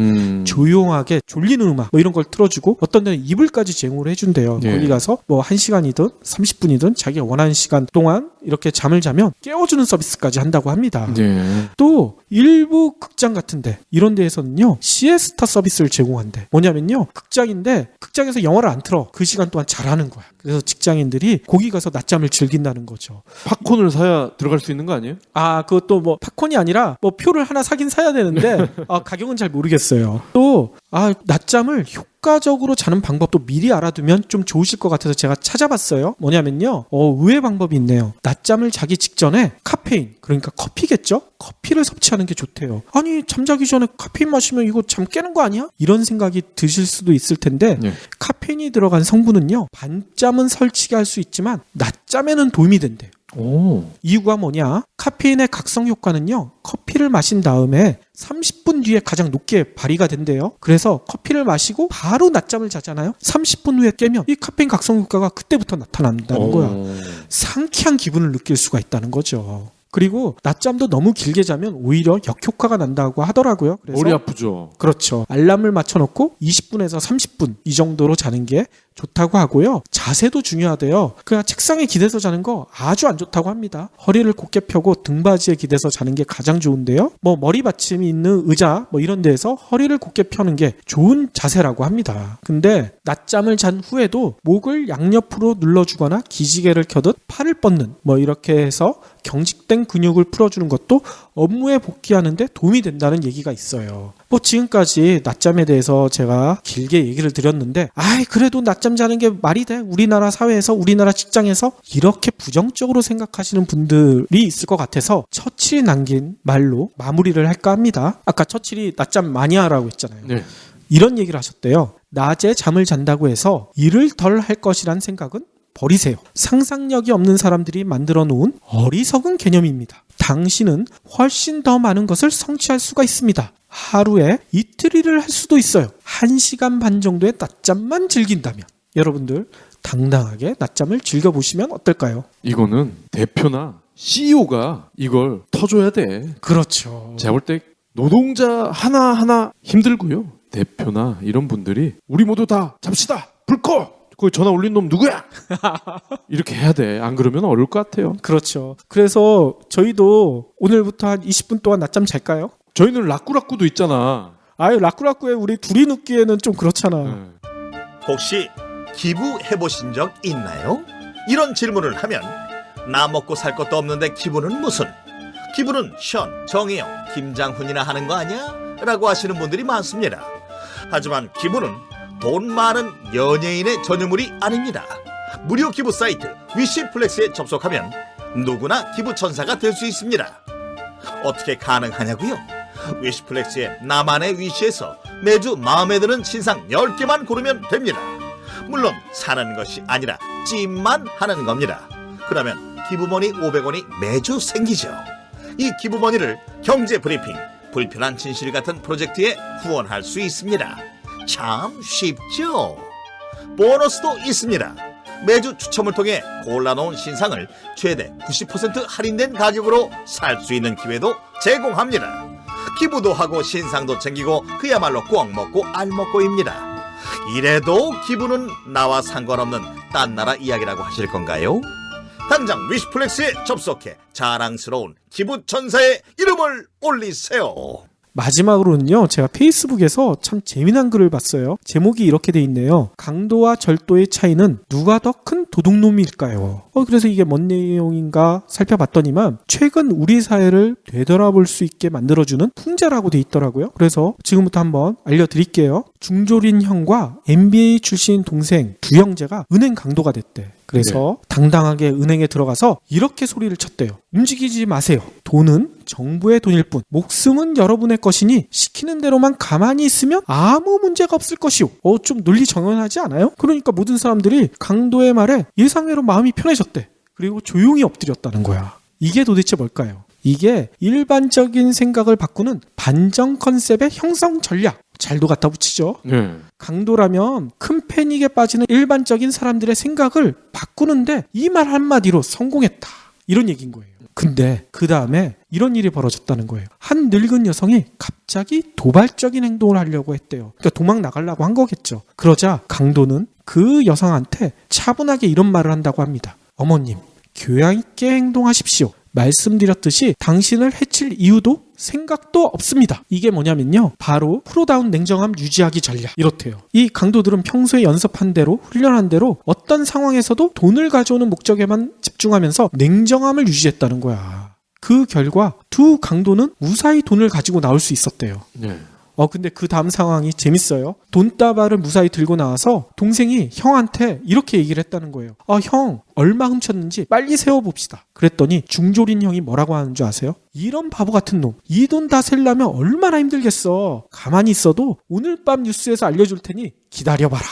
조용하게 졸리는 음악 뭐 이런 걸 틀어주고, 어떤 데는 이불까지 제공을 해준대요. 네. 거기 가서 뭐 1시간이든 30분이든 자기가 원하는 시간 동안 이렇게 잠을 자면 깨워주는 서비스까지 한다고 합니다. 네. 또 일부 극장 같은데 이런 데에서는요 시에스타 서비스를 제공한대. 뭐냐면요, 극장인데 극장에서 영화를 안 틀어. 그 시간 동안 잘하는 거야. 그래서 직장인들이 거기 가서 낮잠을 즐긴다는 거죠. 팝콘을 사야 들어갈 수 있는 거 아니에요? 그것도 뭐 팝콘이 아니라 뭐 표를 하나 사긴 사야 되는데 가격은 잘 모르겠어요. 또 낮잠을 효과적으로 자는 방법도 미리 알아두면 좀 좋으실 것 같아서 제가 찾아봤어요. 뭐냐면요, 의외의 방법이 있네요. 낮잠을 자기 직전에 카페인, 그러니까 커피겠죠? 커피를 섭취하는 게 좋대요. 아니 잠자기 전에 카페인 마시면 이거 잠 깨는 거 아니야? 이런 생각이 드실 수도 있을 텐데, 네. 카페인이 들어간 성분은요 밤잠은 설치게 할 수 있지만 낮잠에는 도움이 된대요. 이유가 뭐냐? 카페인의 각성 효과는요 커피를 마신 다음에 30분 뒤에 가장 높게 발휘가 된대요. 그래서 커피를 마시고 바로 낮잠을 자잖아요. 30분 후에 깨면 이 카페인 각성 효과가 그때부터 나타난다는 거야. 상쾌한 기분을 느낄 수가 있다는 거죠. 그리고 낮잠도 너무 길게 자면 오히려 역효과가 난다고 하더라고요. 그래서 머리 아프죠. 그렇죠. 알람을 맞춰놓고 20분에서 30분 이 정도로 자는 게 좋다고 하고요. 자세도 중요하대요. 그냥 책상에 기대서 자는 거 아주 안 좋다고 합니다. 허리를 곧게 펴고 등받이에 기대서 자는 게 가장 좋은데요. 뭐 머리 받침이 있는 의자 뭐 이런 데에서 허리를 곧게 펴는 게 좋은 자세라고 합니다. 근데 낮잠을 잔 후에도 목을 양옆으로 눌러주거나 기지개를 켜듯 팔을 뻗는 뭐 이렇게 해서 경직된 근육을 풀어주는 것도 업무에 복귀하는데 도움이 된다는 얘기가 있어요. 뭐 지금까지 낮잠에 대해서 제가 길게 얘기를 드렸는데 그래도 낮잠 자는 게 말이 돼? 우리나라 사회에서 우리나라 직장에서 이렇게 부정적으로 생각하시는 분들이 있을 것 같아서 처칠이 남긴 말로 마무리를 할까 합니다. 아까 처칠이 낮잠 많이 하라고 했잖아요. 네. 이런 얘기를 하셨대요. 낮에 잠을 잔다고 해서 일을 덜 할 것이란 생각은 버리세요. 상상력이 없는 사람들이 만들어 놓은 어리석은 개념입니다. 당신은 훨씬 더 많은 것을 성취할 수가 있습니다. 하루에 이틀 일을 할 수도 있어요. 1시간 반 정도의 낮잠만 즐긴다면 여러분들 당당하게 낮잠을 즐겨보시면 어떨까요? 이거는 대표나 CEO가 이걸 터줘야 돼. 그렇죠. 제가 볼 때 노동자 하나하나 힘들고요. 대표나 이런 분들이 우리 모두 다 잡시다. 불 꺼! 거기 전화 올린 놈 누구야? 이렇게 해야 돼. 안 그러면 어려울 것 같아요. 그렇죠. 그래서 저희도 오늘부터 한 20분 동안 낮잠 잘까요? 저희는 라꾸라꾸도 있잖아. 라꾸라꾸에 우리 둘이 눕기에는 좀 그렇잖아. 네. 혹시 기부해보신 적 있나요? 이런 질문을 하면 나 먹고 살 것도 없는데 기부는 무슨? 기부는 션, 정혜영, 김장훈이나 하는 거 아니야? 라고 하시는 분들이 많습니다. 하지만 기부는 돈 많은 연예인의 전유물이 아닙니다. 무료 기부 사이트 위시플렉스에 접속하면 누구나 기부천사가 될 수 있습니다. 어떻게 가능하냐고요? 위시플렉스의 나만의 위시에서 매주 마음에 드는 신상 10개만 고르면 됩니다. 물론 사는 것이 아니라 찜만 하는 겁니다. 그러면 기부머니 500원이 매주 생기죠. 이 기부머니를 경제브리핑, 불편한 진실 같은 프로젝트에 후원할 수 있습니다. 참 쉽죠? 보너스도 있습니다. 매주 추첨을 통해 골라놓은 신상을 최대 90% 할인된 가격으로 살 수 있는 기회도 제공합니다. 기부도 하고 신상도 챙기고 그야말로 꽉 먹고 알 먹고입니다. 이래도 기부는 나와 상관없는 딴 나라 이야기라고 하실 건가요? 당장 위시플렉스에 접속해 자랑스러운 기부천사의 이름을 올리세요. 마지막으로는요, 제가 페이스북에서 참 재미난 글을 봤어요. 제목이 이렇게 돼 있네요. 강도와 절도의 차이는 누가 더 큰 도둑놈일까요? 그래서 이게 뭔 내용인가 살펴봤더니만 최근 우리 사회를 되돌아볼 수 있게 만들어주는 풍자라고 돼 있더라고요. 그래서 지금부터 한번 알려드릴게요. 중졸인 형과 MBA 출신 동생 두 형제가 은행 강도가 됐대. 그래서 당당하게 은행에 들어가서 이렇게 소리를 쳤대요. 움직이지 마세요. 돈은 정부의 돈일 뿐 목숨은 여러분의 것이니 시키는 대로만 가만히 있으면 아무 문제가 없을 것이오. 좀 논리 정연하지 않아요? 그러니까 모든 사람들이 강도의 말에 예상외로 마음이 편해졌대. 그리고 조용히 엎드렸다는 거야. 이게 도대체 뭘까요? 이게 일반적인 생각을 바꾸는 반전 컨셉의 형성 전략. 잘도 갖다 붙이죠. 네. 강도라면 큰 패닉에 빠지는 일반적인 사람들의 생각을 바꾸는데 이 말 한마디로 성공했다. 이런 얘기인 거예요. 근데 그 다음에 이런 일이 벌어졌다는 거예요. 한 늙은 여성이 갑자기 도발적인 행동을 하려고 했대요. 그러니까 도망 나가려고 한 거겠죠. 그러자 강도는 그 여성한테 차분하게 이런 말을 한다고 합니다. 어머님, 교양 있게 행동하십시오. 말씀드렸듯이 당신을 해칠 이유도 생각도 없습니다. 이게 뭐냐면요, 바로 프로다운 냉정함 유지하기 전략. 이렇대요. 이 강도들은 평소에 연습한 대로 훈련한 대로 어떤 상황에서도 돈을 가져오는 목적에만 집중하면서 냉정함을 유지했다는 거야. 그 결과 두 강도는 무사히 돈을 가지고 나올 수 있었대요. 네. 근데 그 다음 상황이 재밌어요. 돈다발을 무사히 들고 나와서 동생이 형한테 이렇게 얘기를 했다는 거예요. 형, 얼마 훔쳤는지 빨리 세워봅시다. 그랬더니 중졸인 형이 뭐라고 하는 줄 아세요? 이런 바보 같은 놈, 이 돈 다 세려면 얼마나 힘들겠어. 가만히 있어도 오늘 밤 뉴스에서 알려줄 테니 기다려봐라.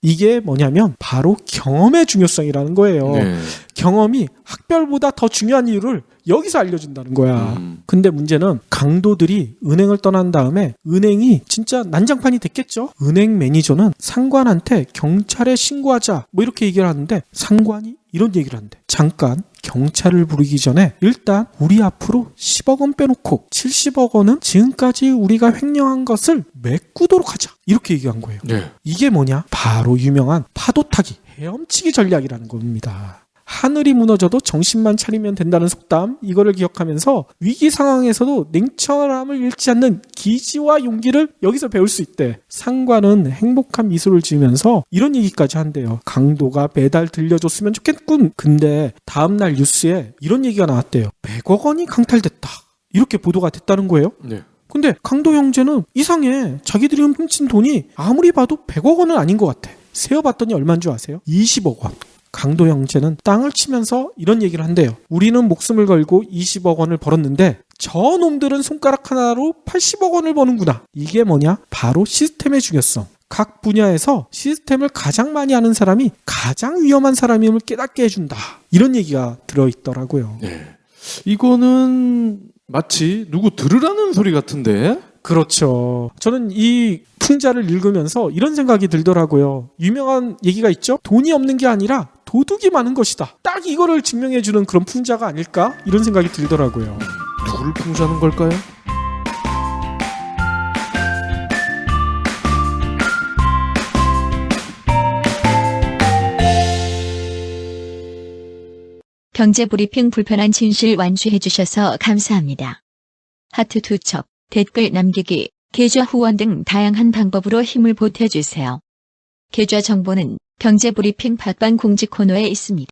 이게 뭐냐면 바로 경험의 중요성이라는 거예요. 네. 경험이 학별보다 더 중요한 이유를 여기서 알려준다는 거야. 근데 문제는 강도들이 은행을 떠난 다음에 은행이 진짜 난장판이 됐겠죠. 은행 매니저는 상관한테 경찰에 신고하자 뭐 이렇게 얘기를 하는데 상관이 이런 얘기를 한대. 잠깐 경찰을 부르기 전에 일단 우리 앞으로 10억 원 빼놓고 70억 원은 지금까지 우리가 횡령한 것을 메꾸도록 하자. 이렇게 얘기한 거예요. 네. 이게 뭐냐? 바로 유명한 파도타기, 헤엄치기 전략이라는 겁니다. 하늘이 무너져도 정신만 차리면 된다는 속담, 이거를 기억하면서 위기 상황에서도 냉철함을 잃지 않는 기지와 용기를 여기서 배울 수 있대. 상관은 행복한 미소를 지으면서 이런 얘기까지 한대요. 강도가 매달 들려줬으면 좋겠군. 근데 다음날 뉴스에 이런 얘기가 나왔대요. 100억 원이 강탈됐다. 이렇게 보도가 됐다는 거예요. 네. 근데 강도 형제는 이상해. 자기들이 훔친 돈이 아무리 봐도 100억 원은 아닌 것 같아. 세어봤더니 얼마인 줄 아세요? 20억 원. 강도 형제는 땅을 치면서 이런 얘기를 한대요. 우리는 목숨을 걸고 20억 원을 벌었는데 저 놈들은 손가락 하나로 80억 원을 버는구나. 이게 뭐냐? 바로 시스템의 중요성. 각 분야에서 시스템을 가장 많이 아는 사람이 가장 위험한 사람임을 깨닫게 해준다. 이런 얘기가 들어있더라고요. 네. 이거는 마치 누구 들으라는 소리 같은데? 그렇죠. 저는 이 풍자를 읽으면서 이런 생각이 들더라고요. 유명한 얘기가 있죠. 돈이 없는 게 아니라 도둑이 많은 것이다. 딱 이거를 증명해주는 그런 풍자가 아닐까? 이런 생각이 들더라고요. 누구를 풍자는 걸까요? 경제브리핑 불편한 진실 완수해주셔서 감사합니다. 하트 투척, 댓글 남기기, 계좌 후원 등 다양한 방법으로 힘을 보태주세요. 계좌 정보는 경제브리핑 팟빵 공지 코너에 있습니다.